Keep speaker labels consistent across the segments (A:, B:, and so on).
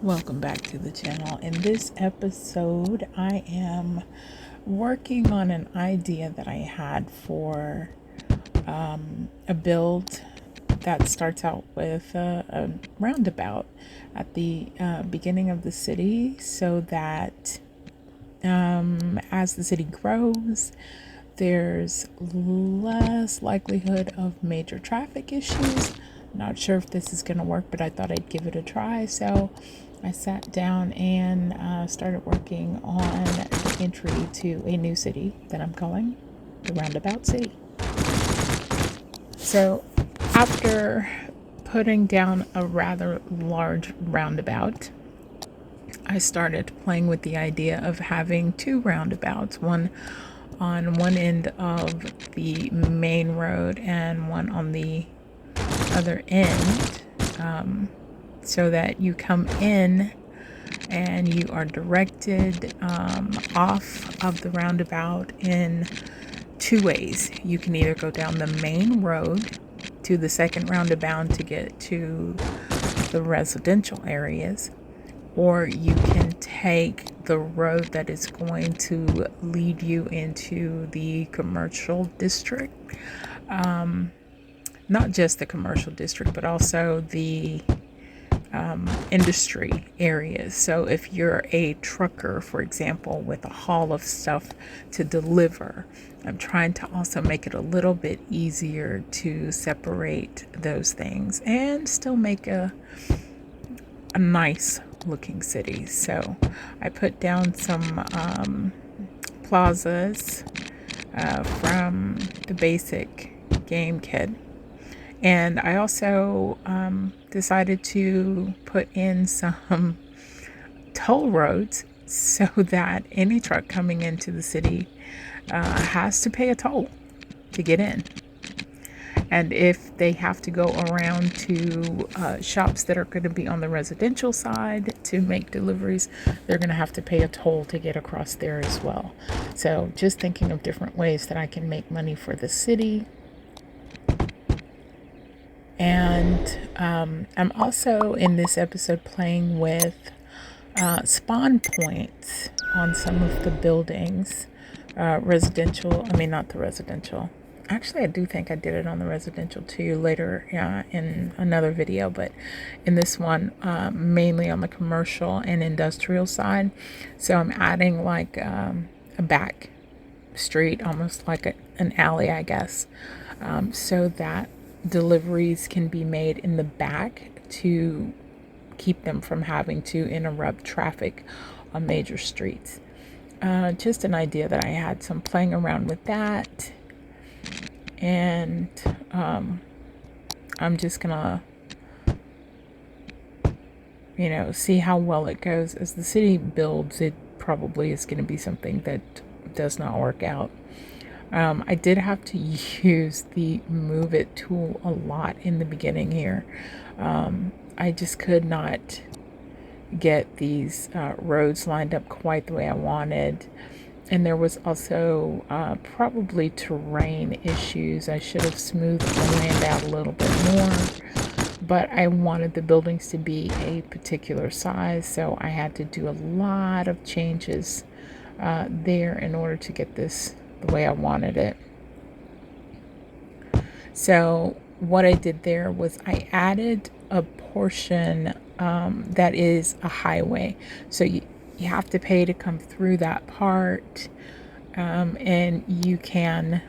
A: Welcome back to the channel. In this episode, I am working on an idea that I had for a build that starts out with a roundabout at the beginning of the city so that as the city grows, there's less likelihood of major traffic issues. Not sure if this is going to work, but I thought I'd give it a try. So I sat down and started working on the entry to a new city that I'm calling the Roundabout City. So after putting down a rather large roundabout, I started playing with the idea of having two roundabouts, one on one end of the main road and one on the other end, so that you come in and you are directed off of the roundabout in two ways. You can either go down the main road to the second roundabout to get to the residential areas, or you can take the road that is going to lead you into the commercial district. Not just the commercial district, but also the industry areas. So if you're a trucker, for example, with a haul of stuff to deliver, I'm trying to also make it a little bit easier to separate those things and still make a nice looking city. So I put down some plazas from the basic game kit. And I also decided to put in some toll roads so that any truck coming into the city has to pay a toll to get in. And if they have to go around to shops that are going to be on the residential side to make deliveries, they're going to have to pay a toll to get across there as well. So just thinking of different ways that I can make money for the city. And I'm also in this episode playing with spawn points on some of the buildings. Not the residential. Actually, I do think I did it on the residential too later in another video, but in this one, mainly on the commercial and industrial side. So I'm adding like a back street, almost like an alley, I guess, so that deliveries can be made in the back to keep them from having to interrupt traffic on major streets. Just an idea that I had, so I'm playing around with that, and I'm just gonna see how well it goes. As the city builds, it probably is going to be something that does not work out. I did have to use the move it tool a lot in the beginning here. I just could not get these roads lined up quite the way I wanted. And there was also probably terrain issues. I should have smoothed the land out a little bit more, but I wanted the buildings to be a particular size, so I had to do a lot of changes there in order to get this the way I wanted it. So what I did there was I added a portion that is a highway. So you have to pay to come through that part, and you can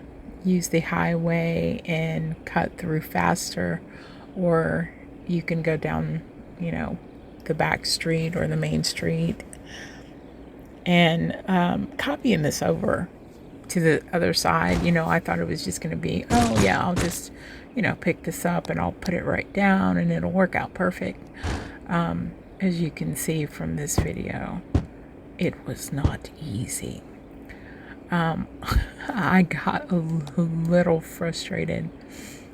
A: use the highway and cut through faster, or you can go down, the back street or the main street. And copying this over to the other side, I thought it was just going to be, oh yeah, I'll just, pick this up and I'll put it right down and it'll work out perfect. As you can see from this video, it was not easy. I got a little frustrated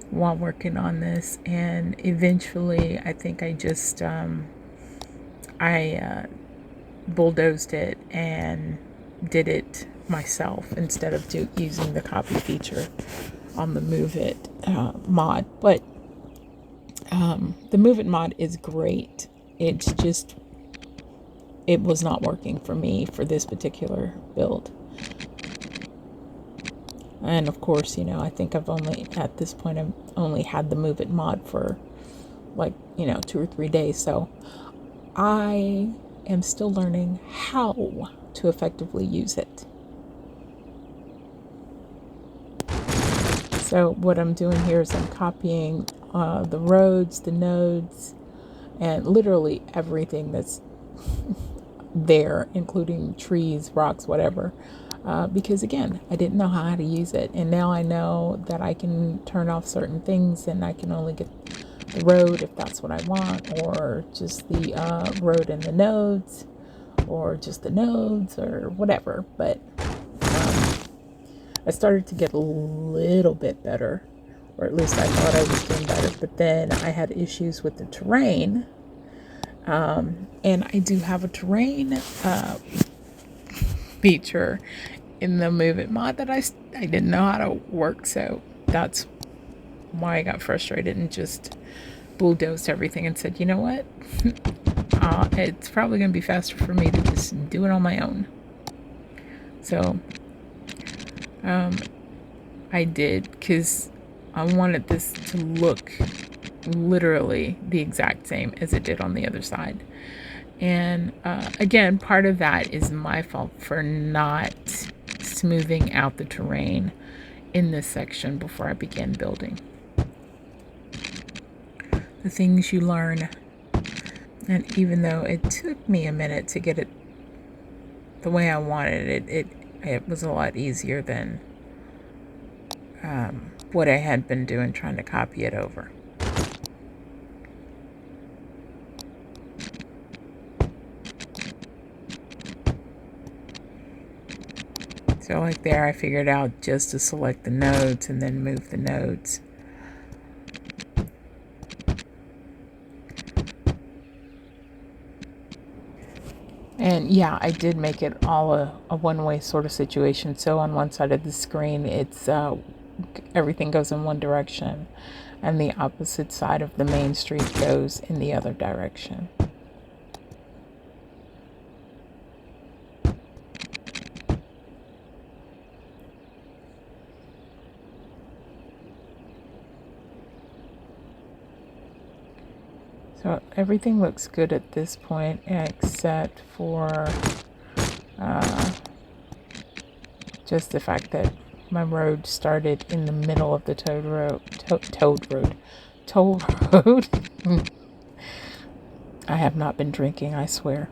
A: while working on this, and eventually I think I just bulldozed it and did it myself instead of using the copy feature on the Move It mod. But the Move It mod is great. It's just it was not working for me for this particular build. And of course, I think at this point, I've only had the Move It mod for like, 2 or 3 days. So I am still learning how to effectively use it. So what I'm doing here is I'm copying the roads, the nodes, and literally everything that's there, including trees, rocks, whatever. Because again, I didn't know how to use it. And now I know that I can turn off certain things and I can only get the road if that's what I want, or just the road and the nodes, or just the nodes, or whatever. But I started to get a little bit better, or at least I thought I was doing better. But then I had issues with the terrain. And I do have a terrain feature in the Move It mod that I didn't know how to work. So that's why I got frustrated and just bulldozed everything and said, you know what? It's probably going to be faster for me to just do it on my own. So I did, because I wanted this to look literally the exact same as it did on the other side. And again, part of that is my fault for not smoothing out the terrain in this section before I began building. The things you learn. And even though it took me a minute to get it the way I wanted it, it was a lot easier than what I had been doing trying to copy it over. So like there, I figured out just to select the nodes and then move the nodes. And yeah, I did make it all a one-way sort of situation. So on one side of the screen, it's everything goes in one direction, and the opposite side of the main street goes in the other direction. So everything looks good at this point, except for just the fact that my road started in the middle of the toll road. I have not been drinking, I swear.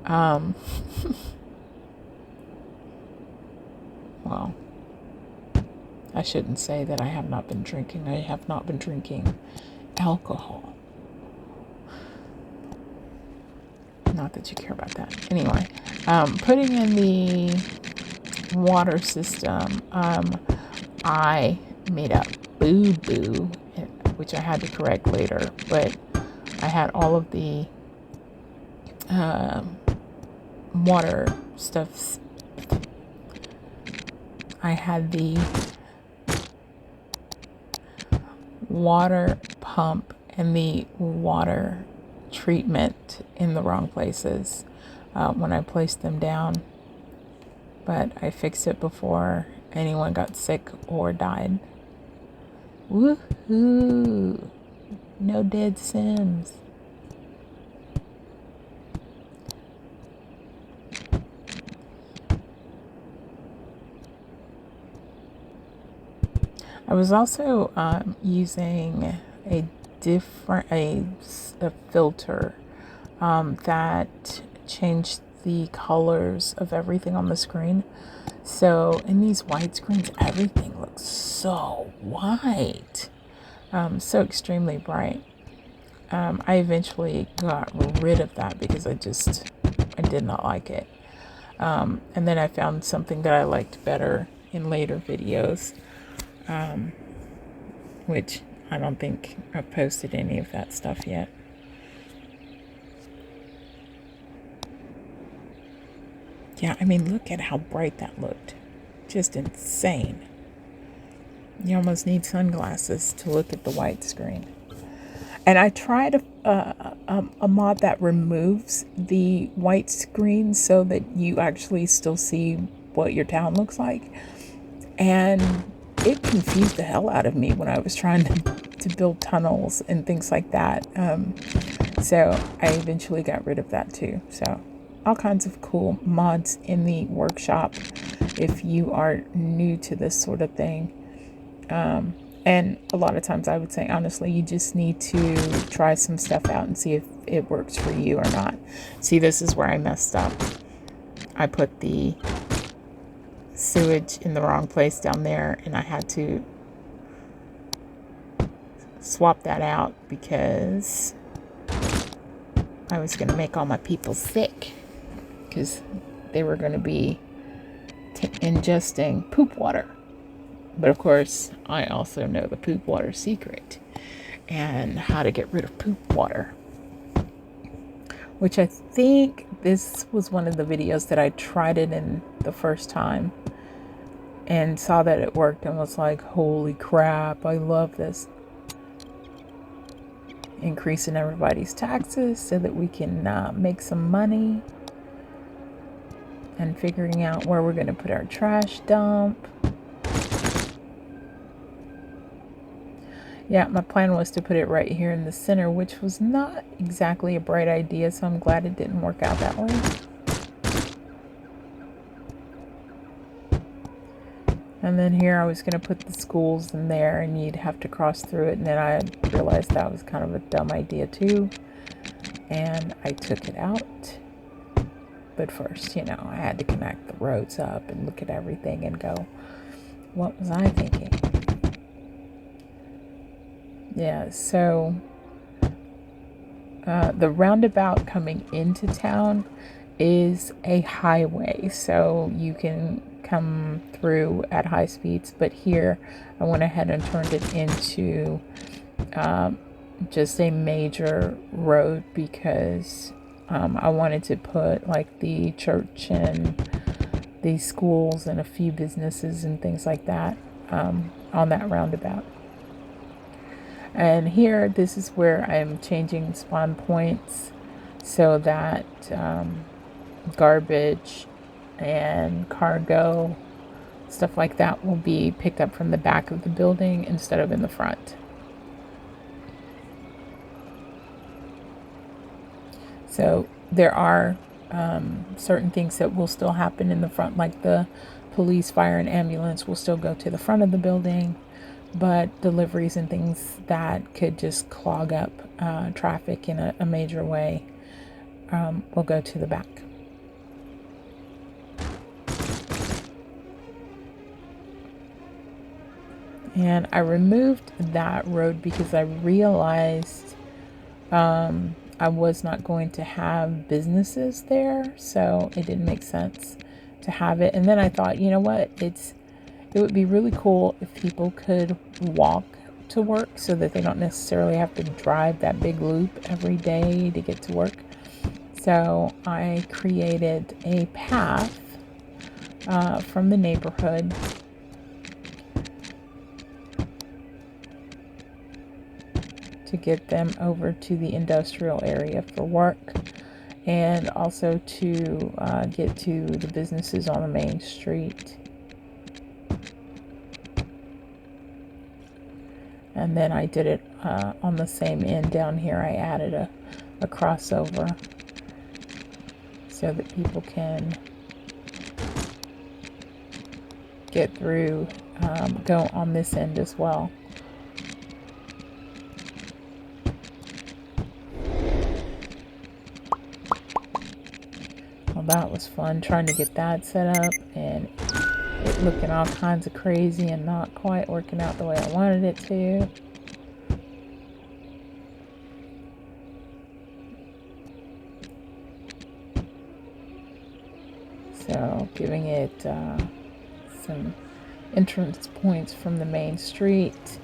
A: Well, I shouldn't say that I have not been drinking. I have not been drinking alcohol. Not that you care about that. Anyway, putting in the water system, I made a boo-boo, which I had to correct later, but I had all of the water stuff. I had the water pump and the water treatment in the wrong places when I placed them down, but I fixed it before anyone got sick or died. Woohoo! No dead Sims. I was also using a filter that changed the colors of everything on the screen. So in these white screens, everything looks so white, so extremely bright. I eventually got rid of that because I did not like it. And then I found something that I liked better in later videos, which I don't think I've posted any of that stuff yet. Yeah, I mean, look at how bright that looked. Just insane. You almost need sunglasses to look at the white screen. And I tried a mod that removes the white screen so that you actually still see what your town looks like. And it confused the hell out of me when I was trying to build tunnels and things like that. So I eventually got rid of that too. So all kinds of cool mods in the workshop if you are new to this sort of thing. And a lot of times I would say, honestly, you just need to try some stuff out and see if it works for you or not. See, this is where I messed up. I put the sewage in the wrong place down there, and I had to swap that out because I was going to make all my people sick because they were going to be ingesting poop water. But of course, I also know the poop water secret and how to get rid of poop water. Which I think this was one of the videos that I tried it in the first time and saw that it worked and was like, holy crap, I love this. Increasing everybody's taxes so that we can make some money. And figuring out where we're going to put our trash dump. Yeah, my plan was to put it right here in the center, which was not exactly a bright idea, so I'm glad it didn't work out that way. And then here I was going to put the schools in there, and you'd have to cross through it, and then I realized that was kind of a dumb idea too, and I took it out. But first, I had to connect the roads up and look at everything and go, what was I thinking? Yeah, so the roundabout coming into town is a highway, so you can come through at high speeds. But here, I went ahead and turned it into just a major road because I wanted to put like the church and the schools and a few businesses and things like that on that roundabout. And here, this is where I'm changing spawn points so that garbage and cargo, stuff like that, will be picked up from the back of the building instead of in the front. So there are certain things that will still happen in the front, like the police, fire, and ambulance will still go to the front of the building. But deliveries and things that could just clog up traffic in a major way will go to the back. And I removed that road because I realized I was not going to have businesses there, so it didn't make sense to have it. And then I thought, you know what, it would be really cool if people could walk to work so that they don't necessarily have to drive that big loop every day to get to work. So I created a path from the neighborhood to get them over to the industrial area for work, and also to get to the businesses on the main street. And then I did it on the same end down here. I added a crossover so that people can get through, go on this end as well. Well, that was fun trying to get that set up and it looking all kinds of crazy and not quite working out the way I wanted it to. So giving it some entrance points from the main street.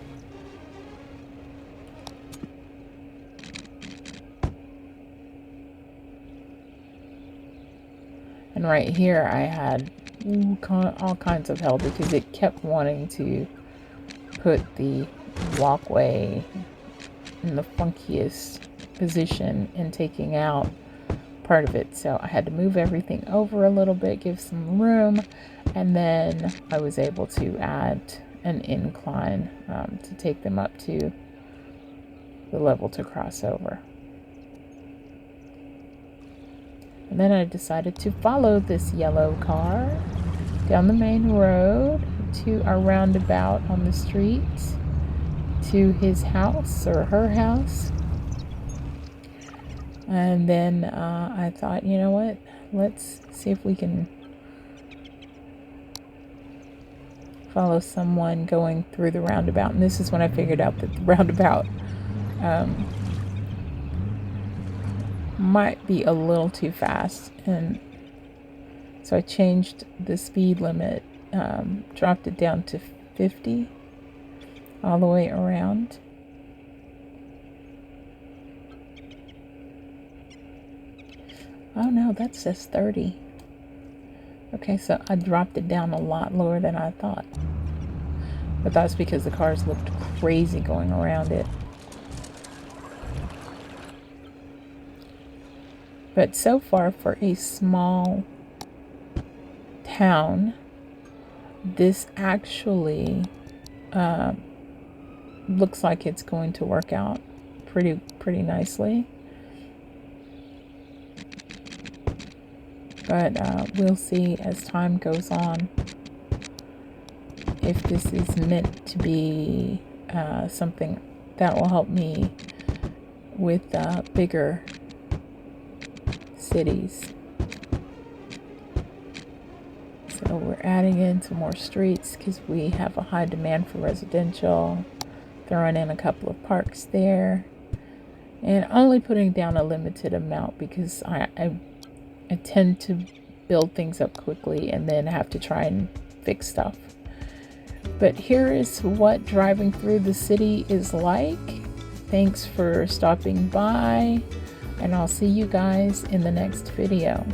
A: And right here I had all kinds of hell because it kept wanting to put the walkway in the funkiest position in taking out part of it. So I had to move everything over a little bit, give some room, and then I was able to add an incline to take them up to the level to cross over. And then I decided to follow this yellow car down the main road to our roundabout on the street to his house or her house. And then I thought, you know what, let's see if we can follow someone going through the roundabout. And this is when I figured out that the roundabout might be a little too fast, and so I changed the speed limit, dropped it down to 50 all the way around. Oh no, that says 30. Okay, so I dropped it down a lot lower than I thought, but that's because the cars looked crazy going around it. But so far, for a small town, this actually looks like it's going to work out pretty nicely. But we'll see as time goes on if this is meant to be something that will help me with bigger cities. So we're adding in some more streets because we have a high demand for residential, throwing in a couple of parks there, and only putting down a limited amount because I tend to build things up quickly and then have to try and fix stuff. But here is what driving through the city is like. Thanks for stopping by, and I'll see you guys in the next video.